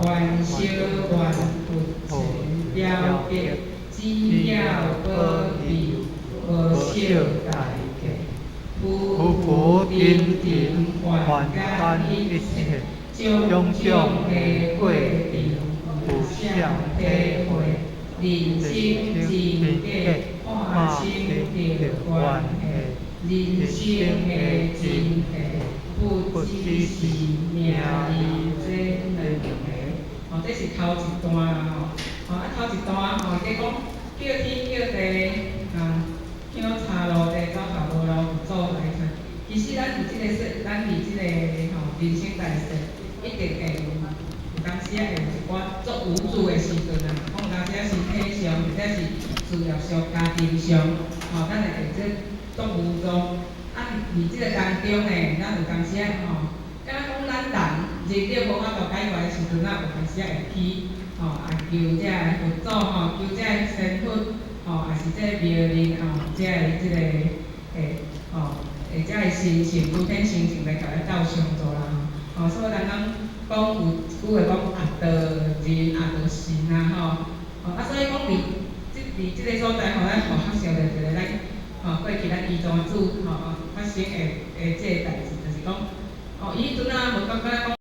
元宵元佛前了结，只要保庇无少大家。夫妇恩情换干一切，种种的过程互相体会，人生真假看清着关系，人生的真谛不只是名义这两个。哦，这是头一段啦吼。头一段吼，伊讲叫天叫地，乡茶路地走下无路做来出。其实咱伫即个咱伫即个人生在世，一定会有当时会有一寡足无助的时阵啊，讲当时身体上或者是事业上、家庭上，咱会会做足无助。伫即个当中呢，咱有当时敢若讲咱人日子无法度解决的时阵，咱有当时会去求遮个佛祖求遮个神佛还是这个庙里遮个即个遮个神性、诸天神性来甲咱斗相助啦所以咱讲有一句话讲阿道人阿道神所以讲伫即个所在咱学较少着一个咱过去咱遗传子发生的即个代志，就是讲伊迄阵无感觉讲。